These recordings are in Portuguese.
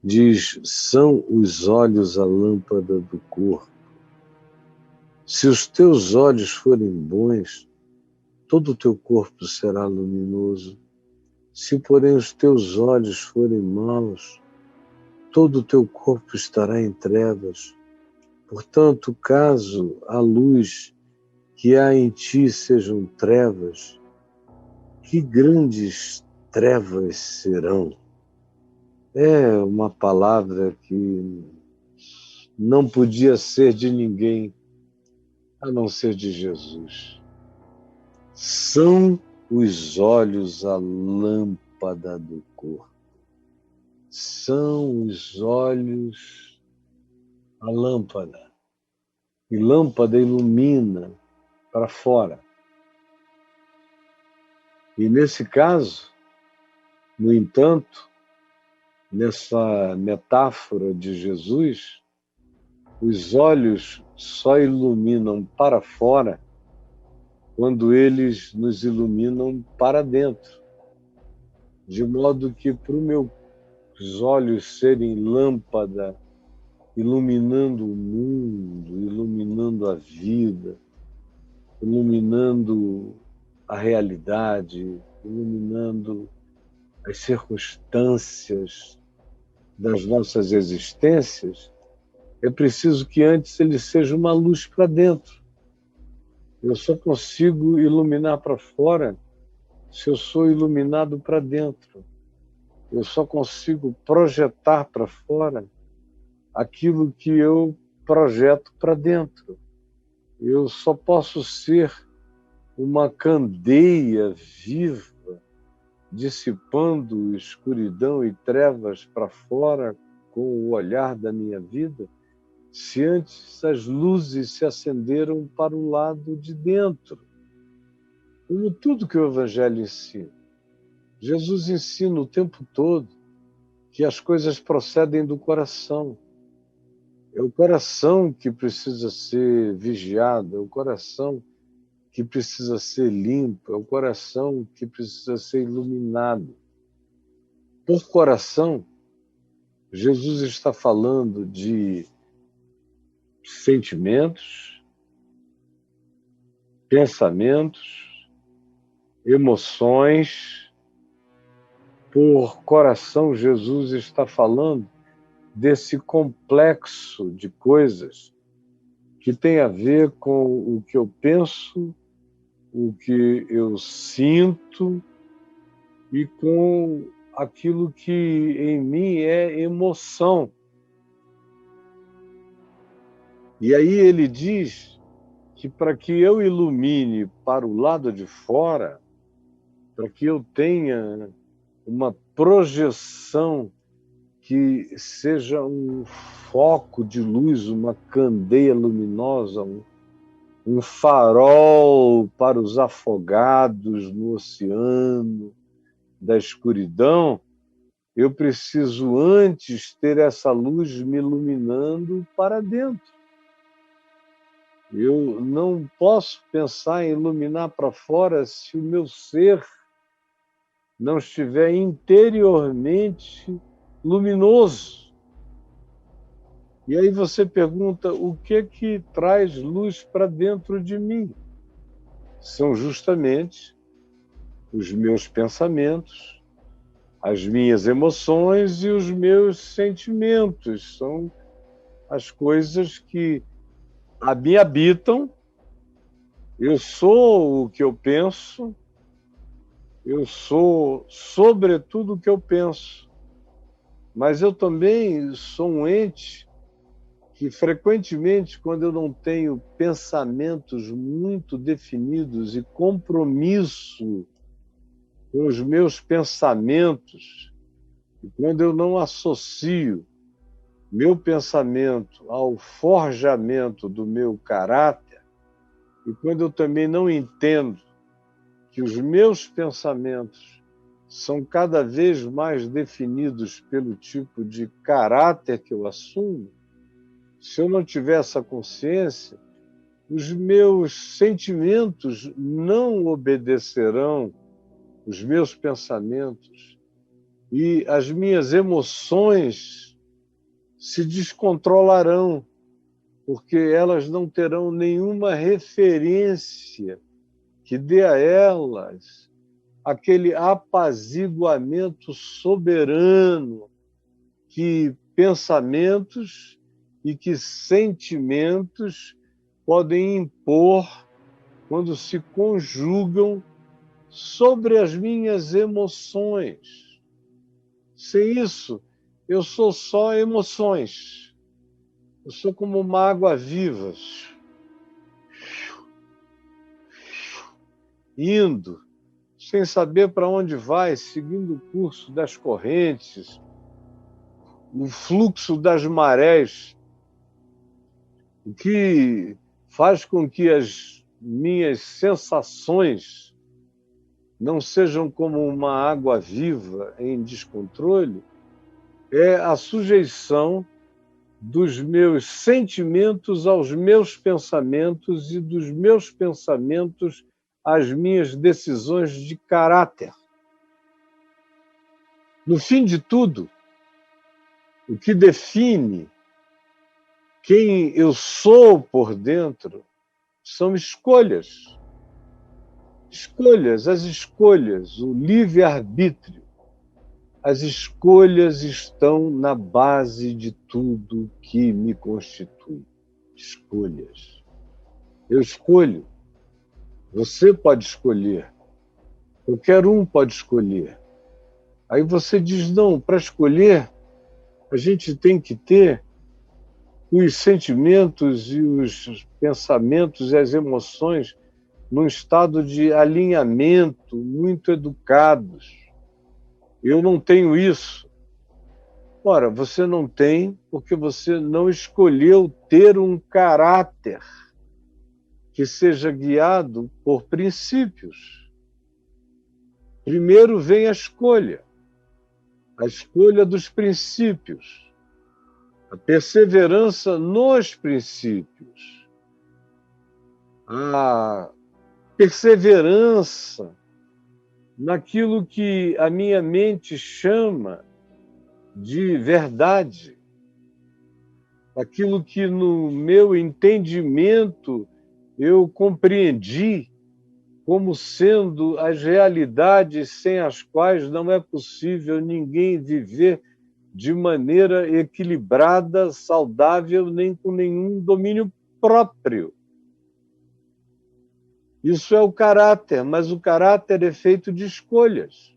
Diz, são os olhos a lâmpada do corpo. Se os teus olhos forem bons, todo o teu corpo será luminoso. Se, porém, os teus olhos forem maus, todo o teu corpo estará em trevas. Portanto, caso a luz que há em ti sejam trevas, que grandes trevas serão. É uma palavra que não podia ser de ninguém, a não ser de Jesus. São os olhos a lâmpada do corpo. São os olhos a lâmpada. E lâmpada ilumina para fora. E nesse caso, no entanto, nessa metáfora de Jesus, os olhos só iluminam para fora quando eles nos iluminam para dentro. De modo que para os meus olhos serem lâmpada, iluminando o mundo, iluminando a vida, iluminando a realidade, iluminando as circunstâncias das nossas existências, é preciso que antes ele seja uma luz para dentro. Eu só consigo iluminar para fora se eu sou iluminado para dentro. Eu só consigo projetar para fora aquilo que eu projeto para dentro. Eu só posso ser uma candeia viva, dissipando escuridão e trevas para fora com o olhar da minha vida, se antes as luzes se acenderam para o lado de dentro. Como tudo que o Evangelho ensina. Jesus ensina o tempo todo que as coisas procedem do coração. É o coração que precisa ser vigiado, é o coração que precisa ser limpo, é o coração que precisa ser iluminado. Por coração, Jesus está falando de sentimentos, pensamentos, emoções. Por coração, Jesus está falando desse complexo de coisas que tem a ver com o que eu penso, o que eu sinto e com aquilo que em mim é emoção. E aí ele diz que para que eu ilumine para o lado de fora, para que eu tenha uma projeção que seja um foco de luz, uma candeia luminosa, um farol para os afogados no oceano da escuridão, eu preciso antes ter essa luz me iluminando para dentro. Eu não posso pensar em iluminar para fora se o meu ser não estiver interiormente luminoso. E aí você pergunta, o que traz luz para dentro de mim? São justamente os meus pensamentos, as minhas emoções e os meus sentimentos. São as coisas que me habitam. Eu sou o que eu penso, eu sou sobretudo o que eu penso. Mas eu também sou um ente que frequentemente, quando eu não tenho pensamentos muito definidos e compromisso com os meus pensamentos, e quando eu não associo meu pensamento ao forjamento do meu caráter, e quando eu também não entendo que os meus pensamentos são cada vez mais definidos pelo tipo de caráter que eu assumo, se eu não tiver essa consciência, os meus sentimentos não obedecerão os meus pensamentos e as minhas emoções se descontrolarão, porque elas não terão nenhuma referência que dê a elas aquele apaziguamento soberano que pensamentos e que sentimentos podem impor quando se conjugam sobre as minhas emoções. Sem isso, eu sou só emoções. Eu sou como uma água viva, indo, sem saber para onde vai, seguindo o curso das correntes, o fluxo das marés, o que faz com que as minhas sensações não sejam como uma água viva em descontrole, é a sujeição dos meus sentimentos aos meus pensamentos e dos meus pensamentos às minhas decisões de caráter. No fim de tudo, o que define quem eu sou por dentro são escolhas. Escolhas, as escolhas, o livre-arbítrio. As escolhas estão na base de tudo que me constitui. Escolhas. Eu escolho. Você pode escolher. Qualquer um pode escolher. Aí você diz, não, para escolher, a gente tem que ter os sentimentos e os pensamentos e as emoções num estado de alinhamento, muito educados. Eu não tenho isso. Ora, você não tem porque você não escolheu ter um caráter que seja guiado por princípios. Primeiro vem a escolha dos princípios, a perseverança nos princípios, a perseverança naquilo que a minha mente chama de verdade, aquilo que no meu entendimento eu compreendi como sendo as realidades sem as quais não é possível ninguém viver de maneira equilibrada, saudável, nem com nenhum domínio próprio. Isso é o caráter, mas o caráter é feito de escolhas.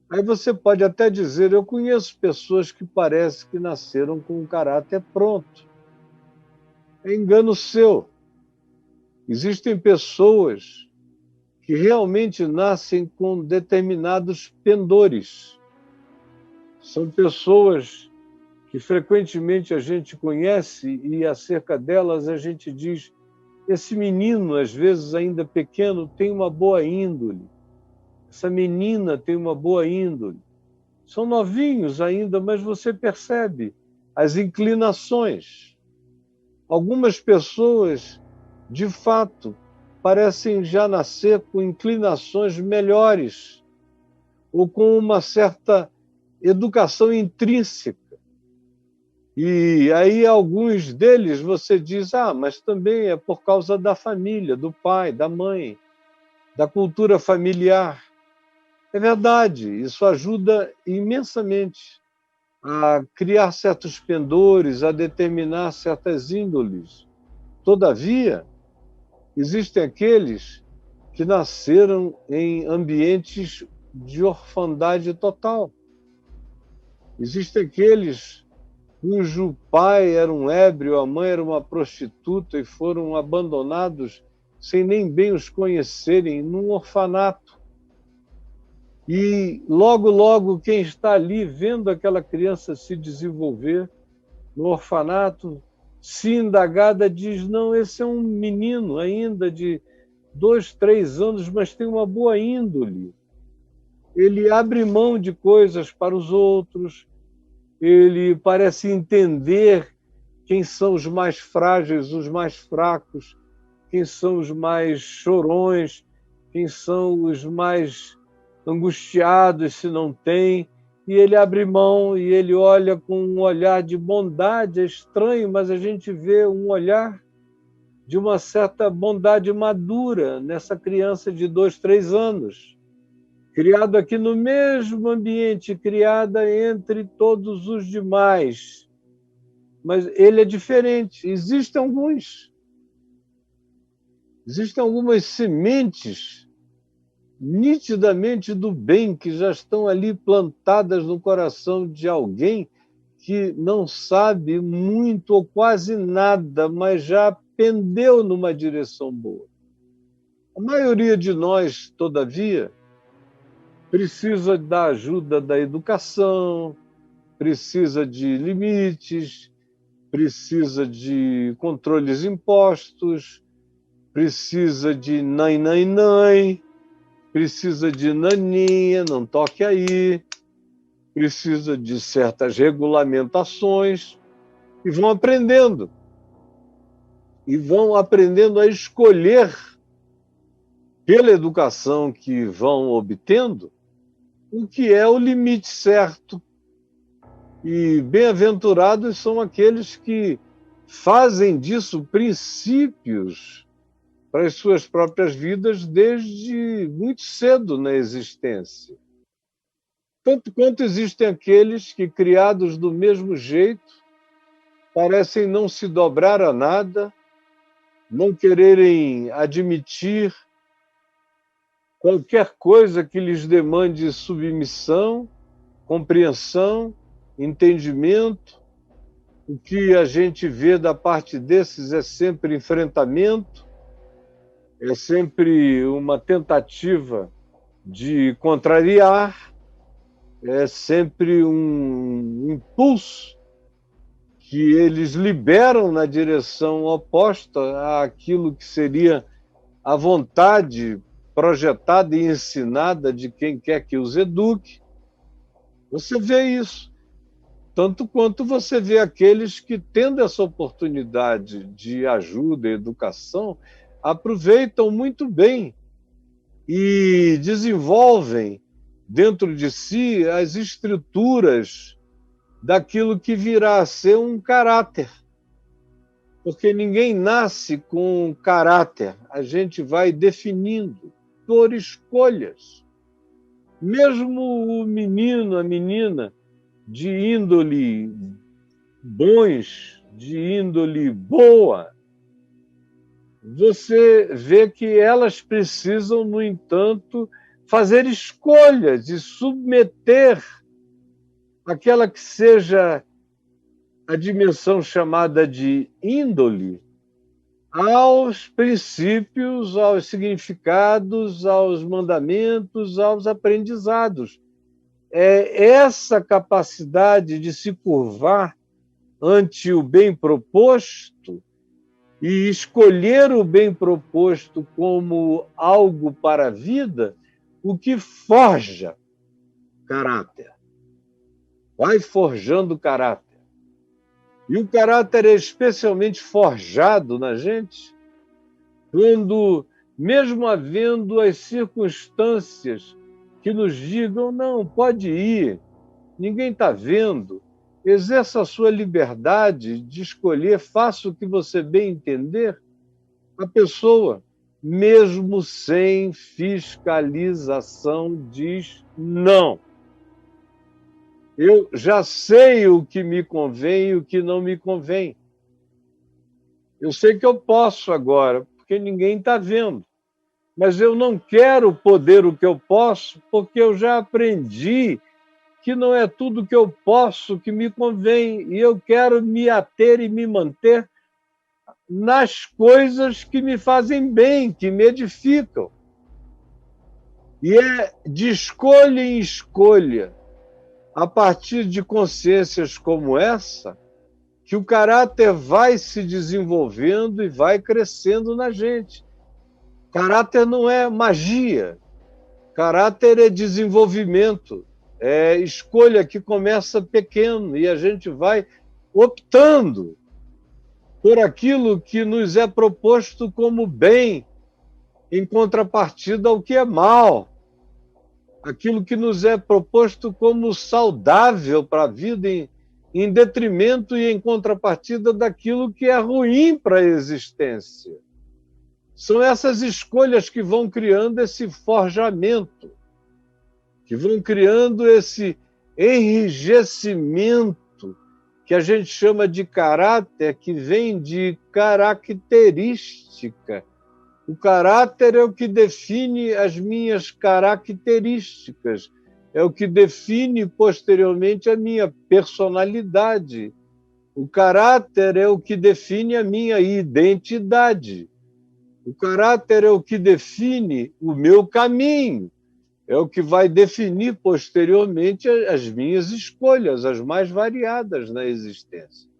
Aí você pode até dizer, eu conheço pessoas que parece que nasceram com o caráter pronto. É engano seu. Existem pessoas que realmente nascem com determinados pendores. São pessoas que frequentemente a gente conhece e acerca delas a gente diz, esse menino, às vezes ainda pequeno, tem uma boa índole. Essa menina tem uma boa índole. São novinhos ainda, mas você percebe as inclinações. Algumas pessoas, de fato, parecem já nascer com inclinações melhores ou com uma certa educação intrínseca. E aí alguns deles você diz, mas também é por causa da família, do pai, da mãe, da cultura familiar. É verdade, isso ajuda imensamente a criar certos pendores, a determinar certas índoles. Todavia, existem aqueles que nasceram em ambientes de orfandade total. Existem aqueles cujo pai era um ébrio, a mãe era uma prostituta e foram abandonados sem nem bem os conhecerem, num orfanato. E logo, logo, quem está ali vendo aquela criança se desenvolver no orfanato, se indagada, diz, não, esse é um menino ainda de 2, 3 anos, mas tem uma boa índole. Ele abre mão de coisas para os outros, ele parece entender quem são os mais frágeis, os mais fracos, quem são os mais chorões, quem são os mais angustiados se não tem, e ele abre mão, e ele olha com um olhar de bondade. É estranho, mas a gente vê um olhar de uma certa bondade madura nessa criança de 2, 3 anos, criado aqui no mesmo ambiente, criada entre todos os demais. Mas ele é diferente. Existem algumas sementes nitidamente do bem que já estão ali plantadas no coração de alguém que não sabe muito ou quase nada, mas já pendeu numa direção boa. A maioria de nós, todavia, precisa da ajuda da educação, precisa de limites, precisa de controles impostos, precisa de nai, precisa de naninha, não toque aí, precisa de certas regulamentações, e vão aprendendo. E vão aprendendo a escolher, pela educação que vão obtendo, o que é o limite certo. E bem-aventurados são aqueles que fazem disso princípios para as suas próprias vidas desde muito cedo na existência. Tanto quanto existem aqueles que, criados do mesmo jeito, parecem não se dobrar a nada, não quererem admitir qualquer coisa que lhes demande submissão, compreensão, entendimento. O que a gente vê da parte desses é sempre enfrentamento, é sempre uma tentativa de contrariar, é sempre um impulso que eles liberam na direção oposta àquilo que seria a vontade projetada e ensinada de quem quer que os eduque. Você vê isso. Tanto quanto você vê aqueles que, tendo essa oportunidade de ajuda e educação, aproveitam muito bem e desenvolvem dentro de si as estruturas daquilo que virá a ser um caráter. Porque ninguém nasce com caráter, a gente vai definindo por escolhas. Mesmo o menino, a menina, de índole bons, de índole boa, você vê que elas precisam, no entanto, fazer escolhas e submeter aquela que seja a dimensão chamada de índole aos princípios, aos significados, aos mandamentos, aos aprendizados. É essa capacidade de se curvar ante o bem proposto e escolher o bem proposto como algo para a vida, o que forja caráter. Vai forjando caráter. E o caráter é especialmente forjado na gente quando, mesmo havendo as circunstâncias que nos digam, não, pode ir, ninguém está vendo, exerça a sua liberdade de escolher, faça o que você bem entender, a pessoa, mesmo sem fiscalização, diz não. Eu já sei o que me convém e o que não me convém. Eu sei que eu posso agora, porque ninguém está vendo. Mas eu não quero poder o que eu posso, porque eu já aprendi que não é tudo que eu posso que me convém. E eu quero me ater e me manter nas coisas que me fazem bem, que me edificam. E é de escolha em escolha, a partir de consciências como essa, que o caráter vai se desenvolvendo e vai crescendo na gente. Caráter não é magia, caráter é desenvolvimento, é escolha que começa pequeno e a gente vai optando por aquilo que nos é proposto como bem, em contrapartida ao que é mal. aquilo que nos é proposto como saudável para a vida, em detrimento e em contrapartida daquilo que é ruim para a existência. São essas escolhas que vão criando esse forjamento, que vão criando esse enrijecimento que a gente chama de caráter, que vem de característica. O caráter é o que define as minhas características, é o que define posteriormente a minha personalidade. O caráter é o que define a minha identidade. O caráter é o que define o meu caminho, é o que vai definir posteriormente as minhas escolhas, as mais variadas na existência.